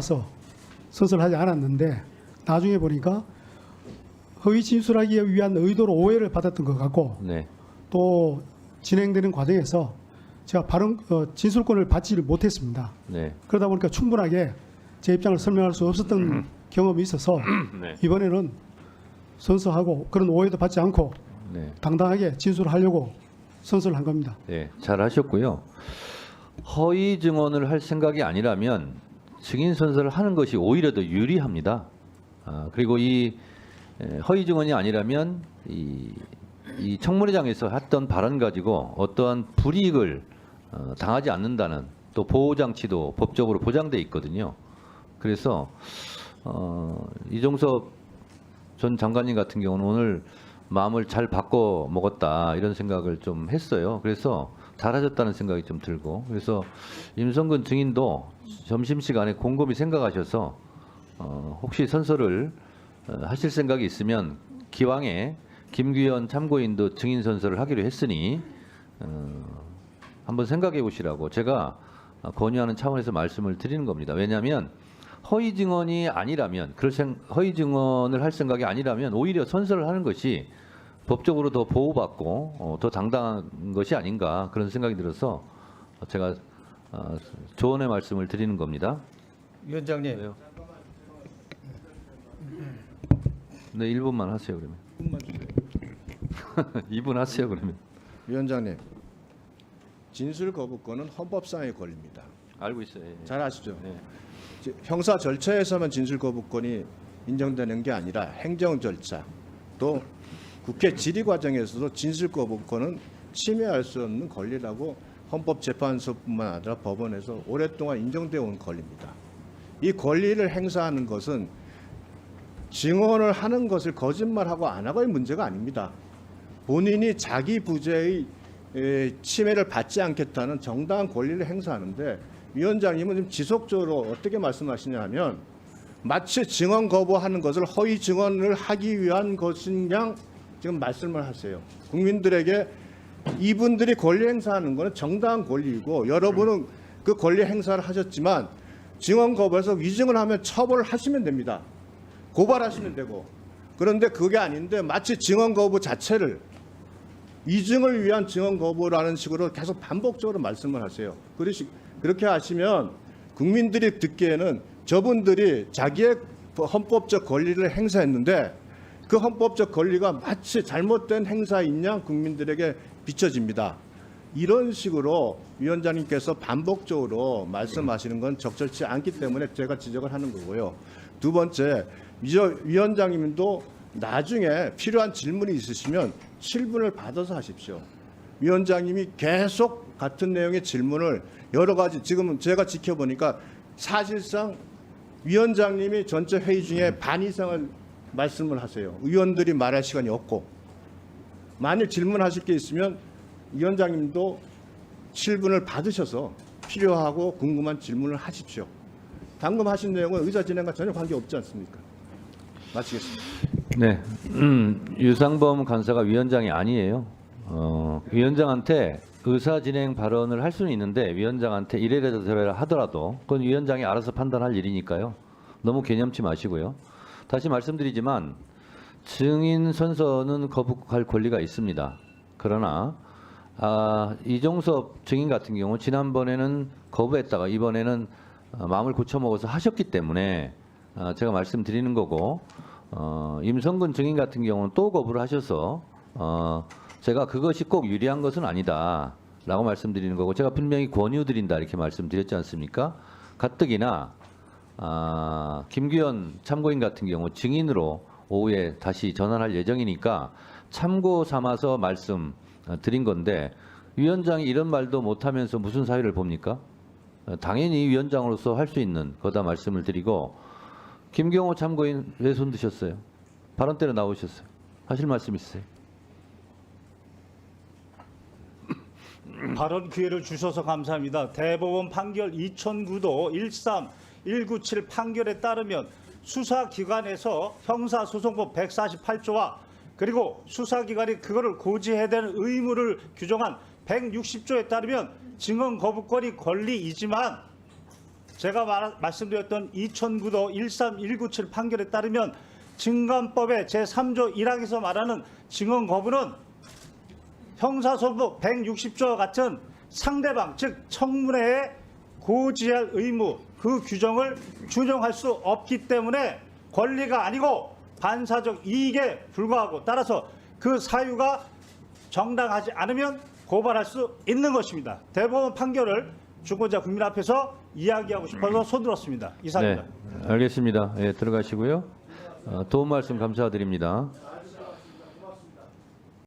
서 선서를 하지 않았는데 나중에 보니까 허위 진술하기 위한 의도로 오해를 받았던 것 같고 네. 또 진행되는 과정에서 제가 진술권을 받지를 못했습니다. 네. 그러다 보니까 충분하게 제 입장을 설명할 수 없었던 경험이 있어서 네. 이번에는 선서하고 그런 오해도 받지 않고 네. 당당하게 진술하려고 선서를 한 겁니다. 네. 잘하셨고요. 허위 증언을 할 생각이 아니라면 증인 선서를 하는 것이 오히려 더 유리합니다. 그리고 이 허위 증언이 아니라면 이 청문회장에서 했던 발언 가지고 어떠한 불이익을 당하지 않는다는 또 보호 장치도 법적으로 보장돼 있거든요. 그래서 이종섭 전 장관님 같은 경우는 오늘 마음을 잘 바꿔 먹었다 이런 생각을 좀 했어요. 그래서 잘하셨다는 생각이 좀 들고, 그래서 임성근 증인도 점심시간에 곰곰이 생각하셔서 혹시 선서를 하실 생각이 있으면 기왕에 김규현 참고인도 증인 선서를 하기로 했으니 한번 생각해 보시라고 제가 권유하는 차원에서 말씀을 드리는 겁니다. 왜냐하면 허위 증언이 아니라면, 허위 증언을 할 생각이 아니라면 오히려 선서를 하는 것이 법적으로 더 보호받고 더 당당한 것이 아닌가 그런 생각이 들어서 제가 조언의 말씀을 드리는 겁니다. 위원장님. 왜요? 네, 1분만 하세요 그러면. 2분 하세요 그러면. 위원장님. 진술 거부권은 헌법상의 권리입니다. 알고 있어요. 예. 잘 아시죠? 네. 형사 절차에서만 진술 거부권이 인정되는 게 아니라 행정 절차 또 국회 질의 과정에서도 진술 거부권은 침해할 수 없는 권리라고 헌법재판소뿐만 아니라 법원에서 오랫동안 인정되어 온 권리입니다. 이 권리를 행사하는 것은 증언을 하는 것을 거짓말하고 안 하고의 문제가 아닙니다. 본인이 자기 부재의 침해를 받지 않겠다는 정당한 권리를 행사하는데 위원장님은 지금 지속적으로 어떻게 말씀하시냐면 마치 증언 거부하는 것을 허위 증언을 하기 위한 것인 양 지금 말씀을 하세요. 국민들에게 이분들이 권리 행사하는 것은 정당한 권리이고 여러분은 그 권리 행사를 하셨지만 증언 거부해서 위증을 하면 처벌하시면 됩니다. 고발하시면 되고. 그런데 그게 아닌데 마치 증언 거부 자체를 위증을 위한 증언 거부라는 식으로 계속 반복적으로 말씀을 하세요. 그렇게 하시면 국민들이 듣기에는 저분들이 자기의 헌법적 권리를 행사했는데 그 헌법적 권리가 마치 잘못된 행사인 양 국민들에게 비춰집니다. 이런 식으로 위원장님께서 반복적으로 말씀하시는 건 적절치 않기 때문에 제가 지적을 하는 거고요. 두 번째, 위원장님도 나중에 필요한 질문이 있으시면 7분을 받아서 하십시오. 위원장님이 계속 같은 내용의 질문을 여러 가지 지금 제가 지켜보니까 사실상 위원장님이 전체 회의 중에 반 이상을 말씀을 하세요. 의원들이 말할 시간이 없고 만일 질문하실 게 있으면 위원장님도 7분을 받으셔서 필요하고 궁금한 질문을 하십시오. 방금 하신 내용은 의사 진행과 전혀 관계없지 않습니까? 마치겠습니다. 네, 유상범 간사가 위원장이 아니에요. 위원장한테 의사 진행 발언을 할 수는 있는데 위원장한테 이래라 저래라 하더라도 그건 위원장이 알아서 판단할 일이니까요. 너무 개념치 마시고요. 다시 말씀드리지만 증인 선서는 거부할 권리가 있습니다. 그러나 이종섭 증인 같은 경우 지난번에는 거부했다가 이번에는 마음을 고쳐먹어서 하셨기 때문에 제가 말씀드리는 거고, 임성근 증인 같은 경우는 또 거부를 하셔서 제가 그것이 꼭 유리한 것은 아니다라고 말씀드리는 거고, 제가 분명히 권유드린다 이렇게 말씀드렸지 않습니까? 가뜩이나 김규현 참고인 같은 경우 증인으로 오후에 다시 전환할 예정이니까 참고 삼아서 말씀드린 건데 위원장이 이런 말도 못하면서 무슨 사유를 봅니까? 당연히 위원장으로서 할 수 있는 거다 말씀을 드리고, 김경호 참고인 왜 손 드셨어요? 발언 때로 나오셨어요. 하실 말씀 있으세요? 발언 기회를 주셔서 감사합니다. 대법원 판결 2009도 13197 판결에 따르면 수사기관에서 형사소송법 148조와 그리고 수사기관이 그거를 고지해야 되는 의무를 규정한 160조에 따르면 증언 거부권이 권리이지만 제가 말씀드렸던 2009도 13197 판결에 따르면 증감법의 제3조 1항에서 말하는 증언 거부는 형사소송법 160조와 같은 상대방 즉 청문회에 고지할 의무 그 규정을 준용할 수 없기 때문에 권리가 아니고 반사적 이익에 불과하고 따라서 그 사유가 정당하지 않으면 고발할 수 있는 것입니다. 대법원 판결을 주권자 국민 앞에서 이야기하고 싶어서 손들었습니다. 이상입니다. 네, 알겠습니다. 예, 들어가시고요. 도움 말씀 감사드립니다.